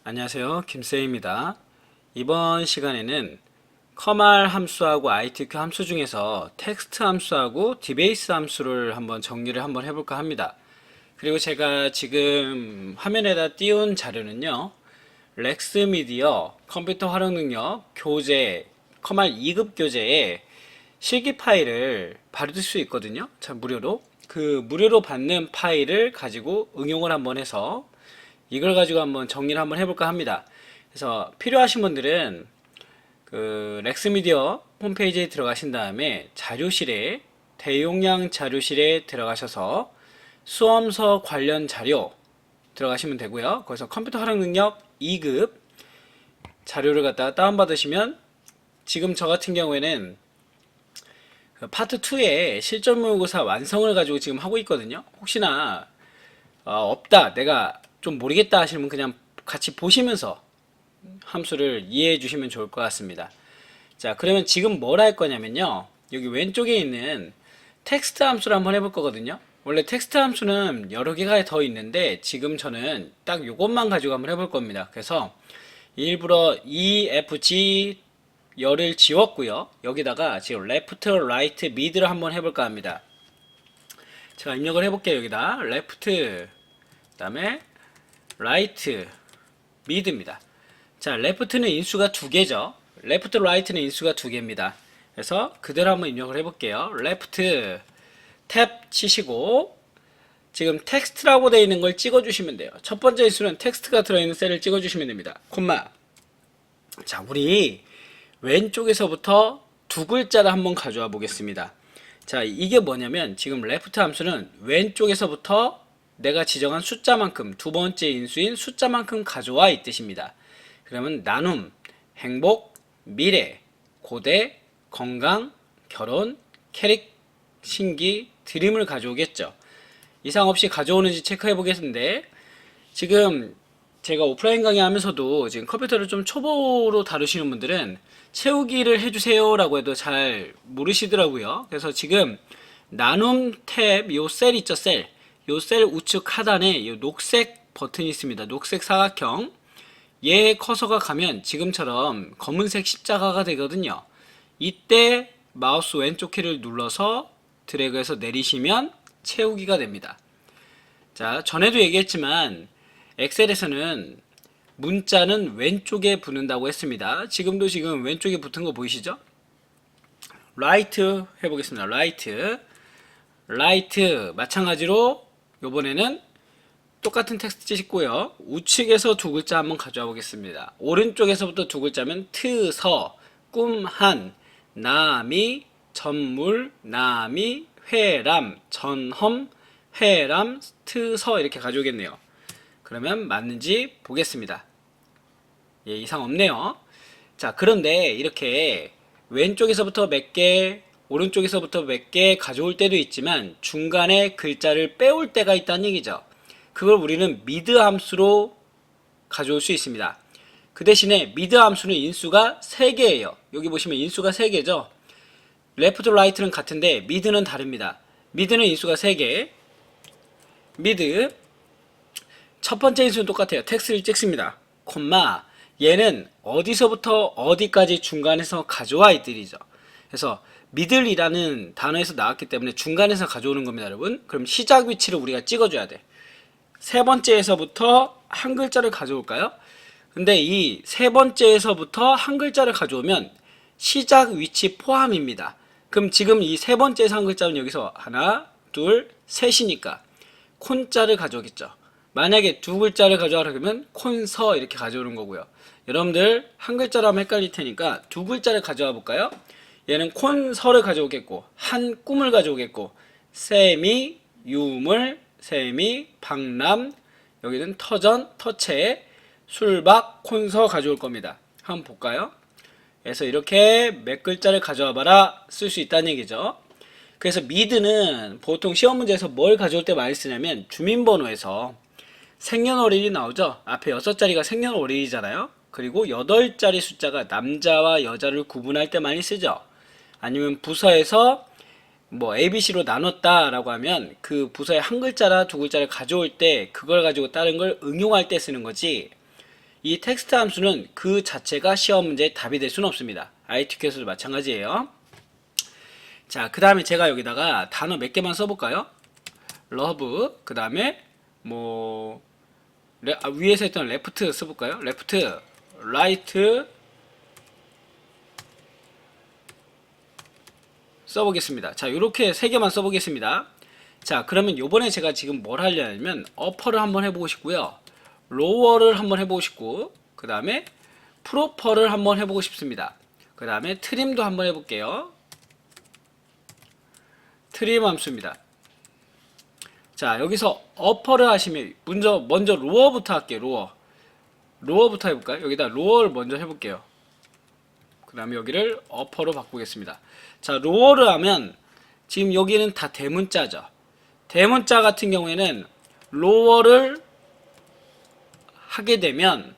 안녕하세요. 김쌤입니다. 이번 시간에는 커말 함수하고 ITQ 함수 중에서 텍스트 함수하고 디베이스 함수를 한번 정리를 한번 해볼까 합니다. 그리고 제가 지금 화면에다 띄운 자료는요. 렉스미디어 컴퓨터 활용 능력 교재 커말 2급 교재에 실기 파일을 받을 수 있거든요. 자, 무료로. 그 무료로 받는 파일을 가지고 응용을 한번 해서 이걸 가지고 한번 정리를 한번 해볼까 합니다. 그래서 필요하신 분들은 그 렉스미디어 홈페이지에 들어가신 다음에 자료실에 대용량 자료실에 들어가셔서 수험서 관련 자료 들어가시면 되고요. 거기서 컴퓨터 활용 능력 2급 자료를 갖다가 다운받으시면 지금 저 같은 경우에는 그 파트 2의 실전 모의고사 완성을 가지고 지금 하고 있거든요. 혹시나 없다, 내가 좀 모르겠다 하시는 분 그냥 같이 보시면서 함수를 이해해 주시면 좋을 것 같습니다. 자, 그러면 지금 뭘 할 거냐면요. 여기 왼쪽에 있는 텍스트 함수를 한번 해볼 거거든요. 원래 텍스트 함수는 여러 개가 더 있는데 지금 저는 딱 요것만 가지고 한번 해볼 겁니다. 그래서 일부러 E, F, G 열을 지웠고요. 여기다가 지금 left, right, mid를 한번 해볼까 합니다. 제가 입력을 해볼게요. 여기다 left, 그 다음에 right, mid입니다. 자, left는 인수가 두 개죠. left, right는 인수가 두 개입니다. 그래서 그대로 한번 입력을 해볼게요. left 탭 치시고 지금 텍스트라고 되어 있는 걸 찍어주시면 돼요. 첫 번째 인수는 텍스트가 들어있는 셀을 찍어주시면 됩니다. 콤마. 자, 우리 왼쪽에서부터 두 글자를 한번 가져와 보겠습니다. 자, 이게 뭐냐면 지금 left 함수는 왼쪽에서부터 내가 지정한 숫자만큼, 두 번째 인수인 숫자만큼 가져와 이 뜻입니다. 그러면 나눔, 행복, 미래, 고대, 건강, 결혼, 캐릭, 신기, 드림을 가져오겠죠. 이상 없이 가져오는지 체크해 보겠는데 지금 제가 오프라인 강의하면서도 지금 컴퓨터를 좀 초보로 다루시는 분들은 채우기를 해주세요 라고 해도 잘 모르시더라고요. 그래서 지금 나눔 탭 요 셀 있죠, 셀. 요 셀 우측 하단에 요 녹색 버튼이 있습니다. 녹색 사각형. 얘 커서가 가면 지금처럼 검은색 십자가가 되거든요. 이때 마우스 왼쪽 키를 눌러서 드래그해서 내리시면 채우기가 됩니다. 자, 전에도 얘기했지만 엑셀에서는 문자는 왼쪽에 붙는다고 했습니다. 지금 왼쪽에 붙은 거 보이시죠? right 해보겠습니다. right 마찬가지로 요번에는 똑같은 텍스트 찍고요. 우측에서 두 글자 한번 가져와 보겠습니다. 오른쪽에서부터 두 글자면 트, 서, 꿈, 한, 나미, 전물, 나미, 회람, 전험, 회람, 트, 서 이렇게 가져오겠네요. 그러면 맞는지 보겠습니다. 예, 이상 없네요. 자, 그런데 이렇게 왼쪽에서부터 몇 개, 오른쪽에서부터 몇 개 가져올 때도 있지만 중간에 글자를 빼올 때가 있다는 얘기죠. 그걸 우리는 미드 함수로 가져올 수 있습니다. 그 대신에 미드 함수는 인수가 3개예요. 여기 보시면 인수가 3개죠. 레프트, 라이트는 같은데 미드는 다릅니다. 미드는 인수가 3개. 미드 첫 번째 인수는 똑같아요. 텍스트를 찍습니다. 콤마 얘는 어디서부터 어디까지 중간에서 가져와 이 뜻이죠. 그래서 미들이라는 단어에서 나왔기 때문에 중간에서 가져오는 겁니다, 여러분. 그럼 시작 위치를 우리가 찍어줘야 돼. 세 번째에서부터 한 글자를 가져올까요? 근데 이 세 번째에서부터 한 글자를 가져오면 시작 위치 포함입니다. 그럼 지금 이 세 번째에서 한 글자는 여기서 하나, 둘, 셋이니까 콘자를 가져오겠죠. 만약에 두 글자를 가져와라 그러면 콘서 이렇게 가져오는 거고요. 여러분들 한 글자로 하면 헷갈릴 테니까 두 글자를 가져와 볼까요? 얘는 콘서를 가져오겠고 한 꿈을 가져오겠고 세미, 유물, 세미, 박람, 여기는 터전, 터체, 술박, 콘서 가져올 겁니다. 한번 볼까요? 그래서 이렇게 몇 글자를 가져와 봐라 쓸 수 있다는 얘기죠. 그래서 미드는 보통 시험 문제에서 뭘 가져올 때 많이 쓰냐면 주민번호에서 생년월일이 나오죠. 앞에 6자리가 생년월일이잖아요. 그리고 8자리 숫자가 남자와 여자를 구분할 때 많이 쓰죠. 아니면 부서에서 뭐 ABC로 나눴다 라고 하면 그 부서에 한 글자나 두 글자를 가져올 때 그걸 가지고 다른 걸 응용할 때 쓰는 거지, 이 텍스트 함수는 그 자체가 시험 문제의 답이 될 수는 없습니다. ITQ에서도 마찬가지예요. 자, 그 다음에 제가 여기다가 단어 몇 개만 써볼까요? love, 그 다음에 뭐 위에서 했던 left 써볼까요? left, right 써보겠습니다. 자, 요렇게 세 개만 써보겠습니다. 자, 그러면 요번에 제가 지금 뭘 하려면 upper를 한번 해보고 싶고요, lower를 한번 해보고 싶고, 그 다음에 proper를 한번 해보고 싶습니다. 그 다음에 trim도 한번 해볼게요. trim 함수입니다. 자, 여기서 upper를 하시면 먼저 lower부터 할게요. lower부터 해볼까요? 여기다 lower를 먼저 해볼게요. 그 다음에 여기를 upper로 바꾸겠습니다. 자, lower를 하면 지금 여기는 다 대문자죠. 대문자 같은 경우에는 lower를 하게 되면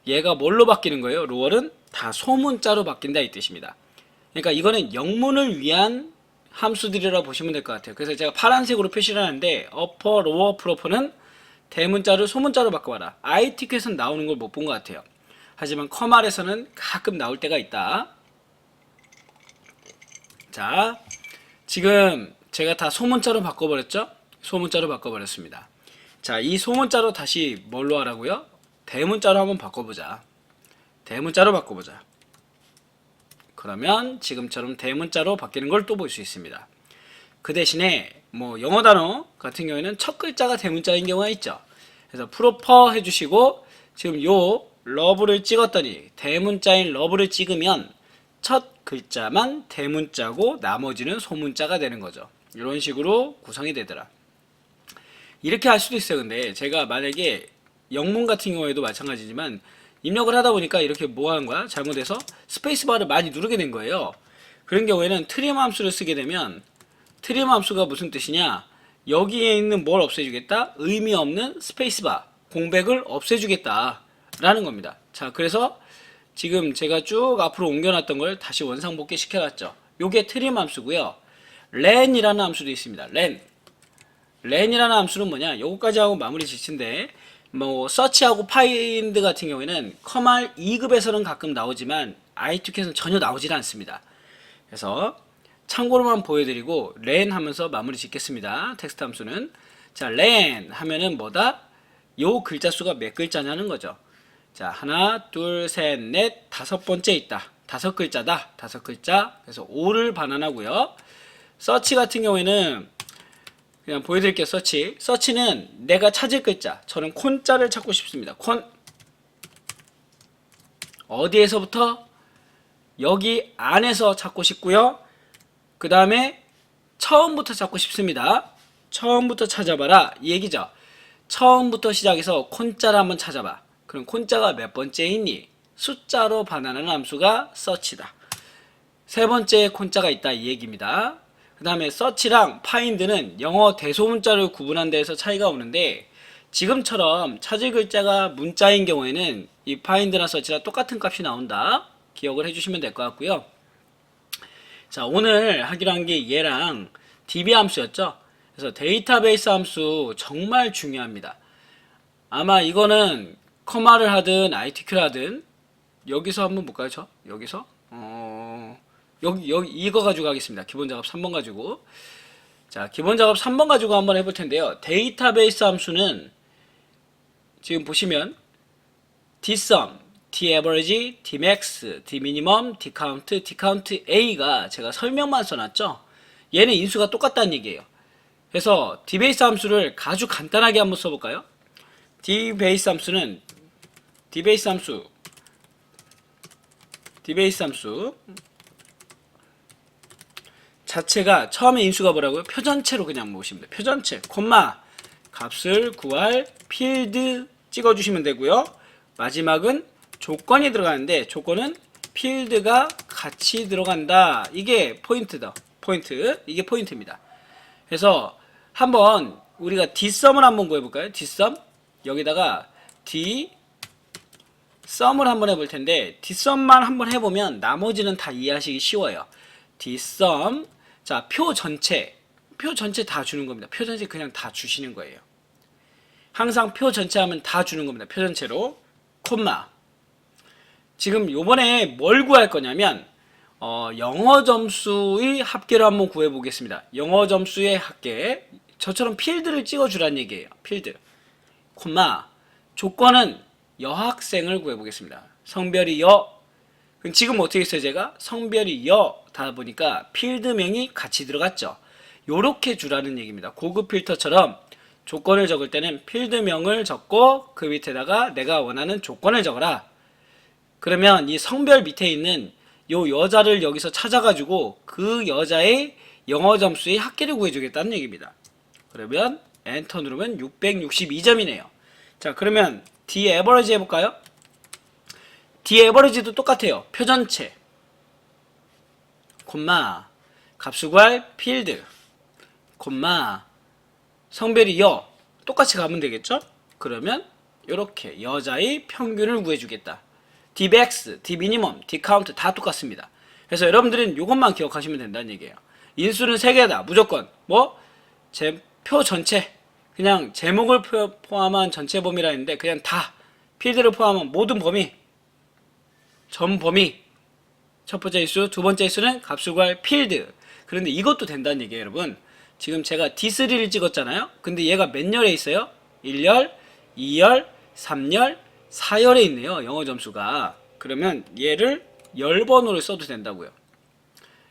얘가 뭘로 바뀌는 거예요? lower는 다 소문자로 바뀐다 이 뜻입니다. 그러니까 이거는 영문을 위한 함수들이라고 보시면 될 것 같아요. 그래서 제가 파란색으로 표시를 하는데 upper, lower, proper는 대문자를 소문자로 바꿔봐라. ITQ에서는 나오는 걸 못 본 것 같아요. 하지만 커말에서는 가끔 나올 때가 있다. 자, 지금 제가 다 소문자로 바꿔버렸죠? 소문자로 바꿔버렸습니다. 자, 이 소문자로 다시 뭘로 하라고요? 대문자로 한번 바꿔보자. 대문자로 바꿔보자. 그러면 지금처럼 대문자로 바뀌는 걸 또 볼 수 있습니다. 그 대신에 뭐 영어 단어 같은 경우에는 첫 글자가 대문자인 경우가 있죠. 그래서 프로퍼 해주시고, 지금 요 러브를 찍었더니 대문자인 러브를 찍으면 첫 글자만 대문자고 나머지는 소문자가 되는 거죠. 이런 식으로 구성이 되더라. 이렇게 할 수도 있어요. 근데 제가 만약에 영문 같은 경우에도 마찬가지지만 입력을 하다 보니까 이렇게 뭐 하는 거야? 잘못해서 스페이스바를 많이 누르게 된 거예요. 그런 경우에는 트림 함수를 쓰게 되면, 트림 함수가 무슨 뜻이냐? 여기에 있는 뭘 없애주겠다? 의미 없는 스페이스바, 공백을 없애주겠다 라는 겁니다. 자, 그래서 지금 제가 쭉 앞으로 옮겨놨던 걸 다시 원상복귀 시켜놨죠. 요게 트림 함수고요. len이라는 함수도 있습니다. len이라는 함수는 뭐냐? 요거까지 하고 마무리 짓인데, 뭐 search하고 find 같은 경우에는 커말 2급에서는 가끔 나오지만 ITQ에서는 전혀 나오질 않습니다. 그래서 참고로만 보여드리고 len 하면서 마무리 짓겠습니다. 텍스트 함수는. 자, len 하면은 뭐다? 요 글자 수가 몇 글자냐는 거죠. 자, 하나, 둘, 셋, 넷, 다섯 번째 있다. 다섯 글자다. 다섯 글자. 그래서 5를 반환하고요. search 같은 경우에는 그냥 보여드릴게요. 서치는 내가 찾을 글자. 저는 콘자를 찾고 싶습니다. 콘. 어디에서부터? 여기 안에서 찾고 싶고요. 그 다음에 처음부터 찾고 싶습니다. 처음부터 찾아봐라 이 얘기죠. 처음부터 시작해서 콘자를 한번 찾아봐. 그럼 콘자가 몇 번째 있니? 숫자로 반환하는 함수가 search다. 세 번째 콘자가 있다 이 얘기입니다. 그 다음에 search랑 find는 영어 대소문자를 구분한 데에서 차이가 오는데, 지금처럼 찾을 글자가 문자인 경우에는 이 find나 search랑 똑같은 값이 나온다. 기억을 해주시면 될 것 같고요. 자, 오늘 하기로 한 게 얘랑 DB 함수였죠. 그래서 데이터베이스 함수 정말 중요합니다. 아마 이거는 커마를 하든 ITQ를 하든, 여기서 한번 볼까요? 여기서 여기 이거 가지고 하겠습니다. 기본 작업 3번 가지고. 자, 기본 작업 3번 가지고 한번 해볼 텐데요. 데이터베이스 함수는 지금 보시면 dsum, daverage, dmax, dminimum, dcount, dcount a가 제가 설명만 써놨죠. 얘는 인수가 똑같다는 얘기예요. 그래서 dbase 함수를 아주 간단하게 한번 써볼까요? dbase 함수 자체가 처음에 인수가 뭐라고요? 표전체로 그냥 모으시면 돼요. 표전체, 콤마, 값을 구할 필드 찍어주시면 되고요. 마지막은 조건이 들어가는데, 조건은 필드가 같이 들어간다. 이게 포인트다. 이게 포인트입니다. 그래서 한번 우리가 dsum을 한번 구해볼까요? dsum. 여기다가 dsum을 한번 해볼 텐데, dsum만 한번 해보면 나머지는 다 이해하시기 쉬워요. dsum. 자, 표 전체 다 주는 겁니다. 표 전체 그냥 다 주시는 거예요. 항상 표 전체 하면 다 주는 겁니다. 표 전체로 콤마. 지금 요번에 뭘 구할 거냐면 영어 점수의 합계를 한번 구해 보겠습니다. 영어 점수의 합계. 저처럼 필드를 찍어 주란 얘기예요. 필드. 콤마. 조건은 여학생을 구해 보겠습니다. 성별이 여. 그럼 지금 어떻게 했어요, 제가? 성별이 여다 보니까 필드명이 같이 들어갔죠. 요렇게 주라는 얘기입니다. 고급 필터처럼 조건을 적을 때는 필드명을 적고 그 밑에다가 내가 원하는 조건을 적어라. 그러면 이 성별 밑에 있는 요 여자를 여기서 찾아가지고 그 여자의 영어 점수의 합계를 구해주겠다는 얘기입니다. 그러면 엔터 누르면 662점이네요. 자, 그러면 D 에버리지 해볼까요? D 에버리지도 똑같아요. 표전체 콤마 값수 구할 필드 콤마 성별이 여 똑같이 가면 되겠죠? 그러면 이렇게 여자의 평균을 구해주겠다. Dmax, Dminimum, Dcount 다 똑같습니다. 그래서 여러분들은 이것만 기억하시면 된다는 얘기예요. 인수는 3개다. 무조건 제 표 전체 그냥 제목을 포함한 전체 범위라 했는데 그냥 다 필드를 포함한 모든 범위 전 범위 첫 번째 인수, 두 번째 인수는 값수 구할 필드. 그런데 이것도 된다는 얘기예요, 여러분. 지금 제가 D3를 찍었잖아요. 근데 얘가 몇 열에 있어요? 1열, 2열, 3열, 4열에 있네요. 영어 점수가. 그러면 얘를 열번호를 써도 된다고요.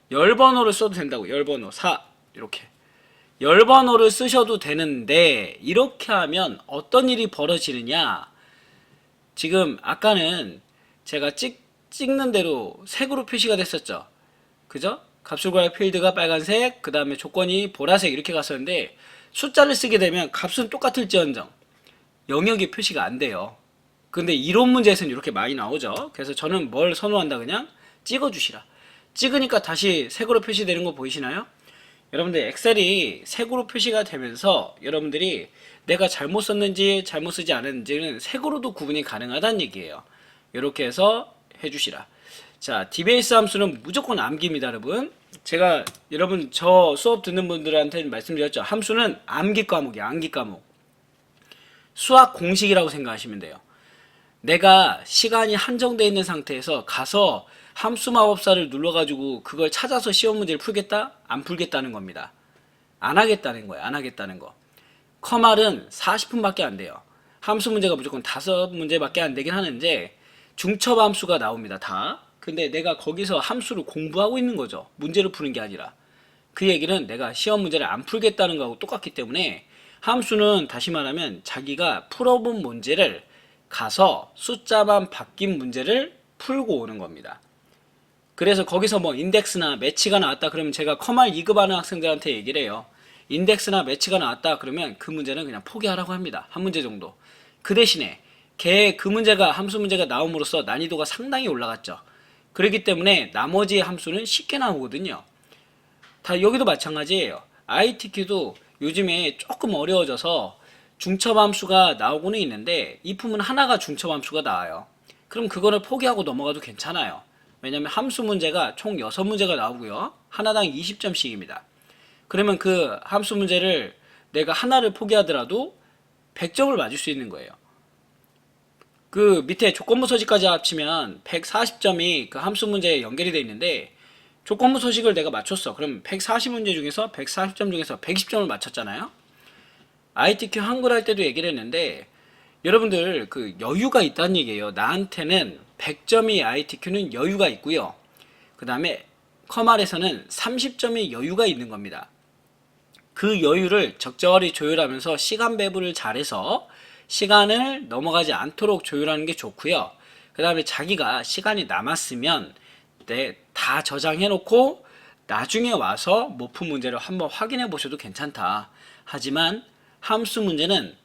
열번호를 써도 된다고요. 열번호 4 이렇게. 열번호를 쓰셔도 되는데 이렇게 하면 어떤 일이 벌어지느냐. 지금 아까는 제가 찍는 대로 색으로 표시가 됐었죠. 그죠? 값을 구할 필드가 빨간색, 그 다음에 조건이 보라색 이렇게 갔었는데 숫자를 쓰게 되면 값은 똑같을지언정 영역이 표시가 안 돼요. 근데 이론 문제에서는 이렇게 많이 나오죠. 그래서 저는 뭘 선호한다 그냥 찍어주시라. 찍으니까 다시 색으로 표시되는 거 보이시나요? 여러분들 엑셀이 색으로 표시가 되면서 여러분들이 내가 잘못 썼는지 잘못 쓰지 않았는지는 색으로도 구분이 가능하다는 얘기예요. 이렇게 해서 해주시라. 자, 디베이스 함수는 무조건 암기입니다, 여러분. 제가 여러분 저 수업 듣는 분들한테 말씀드렸죠. 함수는 암기 과목이야, 암기 과목. 수학 공식이라고 생각하시면 돼요. 내가 시간이 한정되어 있는 상태에서 가서 함수 마법사를 눌러가지고 그걸 찾아서 시험 문제를 풀겠다? 안 풀겠다는 겁니다. 안 하겠다는 거예요. 안 하겠다는 거. 커말은 40분밖에 안 돼요. 함수 문제가 무조건 5문제밖에 안 되긴 하는데 중첩 함수가 나옵니다. 다. 근데 내가 거기서 함수를 공부하고 있는 거죠. 문제를 푸는 게 아니라. 그 얘기는 내가 시험 문제를 안 풀겠다는 거하고 똑같기 때문에 함수는 다시 말하면 자기가 풀어본 문제를 가서 숫자만 바뀐 문제를 풀고 오는 겁니다. 그래서 거기서 뭐 인덱스나 매치가 나왔다 그러면 제가 커말 2급 하는 학생들한테 얘기를 해요. 인덱스나 매치가 나왔다 그러면 그 문제는 그냥 포기하라고 합니다. 한 문제 정도. 그 대신에 그 문제가 함수 문제가 나옴으로써 난이도가 상당히 올라갔죠. 그렇기 때문에 나머지 함수는 쉽게 나오거든요. 다 여기도 마찬가지예요. ITQ도 요즘에 조금 어려워져서 중첩 함수가 나오고는 있는데 이 품은 하나가 중첩 함수가 나와요. 그럼 그거를 포기하고 넘어가도 괜찮아요. 왜냐면 함수 문제가 총 6문제가 나오고요. 하나당 20점씩입니다. 그러면 그 함수 문제를 내가 하나를 포기하더라도 100점을 맞을 수 있는 거예요. 그 밑에 조건부 소식까지 합치면 140점이 그 함수 문제에 연결이 되어 있는데 조건부 소식을 내가 맞췄어. 그럼 140문제 중에서 140점 중에서 120점을 맞췄잖아요. ITQ 한글 할 때도 얘기를 했는데 여러분들 그 여유가 있다는 얘기예요. 나한테는 100점이 ITQ는 여유가 있고요. 그 다음에 커말에서는 30점의 여유가 있는 겁니다. 그 여유를 적절히 조율하면서 시간 배분을 잘해서 시간을 넘어가지 않도록 조율하는 게 좋고요. 그 다음에 자기가 시간이 남았으면 다 저장해 놓고 나중에 와서 못 푼 문제를 한번 확인해 보셔도 괜찮다. 하지만 함수 문제는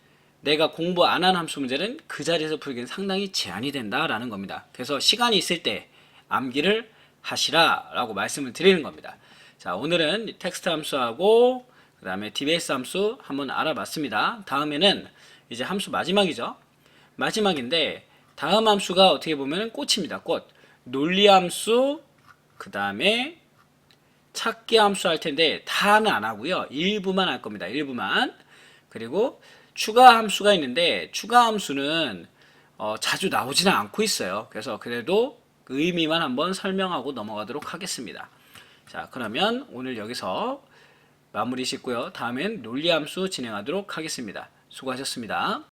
내가 공부 안 한 함수 문제는 그 자리에서 풀기는 상당히 제한이 된다라는 겁니다. 그래서 시간이 있을 때 암기를 하시라 라고 말씀을 드리는 겁니다. 자, 오늘은 텍스트 함수하고 그 다음에 디베이스 함수 한번 알아봤습니다. 다음에는 이제 함수 마지막이죠. 마지막인데 다음 함수가 어떻게 보면 꽃입니다. 꽃. 논리 함수 그 다음에 찾기 함수 할 텐데 다는 안 하고요. 일부만 할 겁니다. 일부만. 그리고 추가 함수가 있는데 추가 함수는 자주 나오지는 않고 있어요. 그래서 그래도 그 의미만 한번 설명하고 넘어가도록 하겠습니다. 자, 그러면 오늘 여기서 마무리 짓고요. 다음엔 논리함수 진행하도록 하겠습니다. 수고하셨습니다.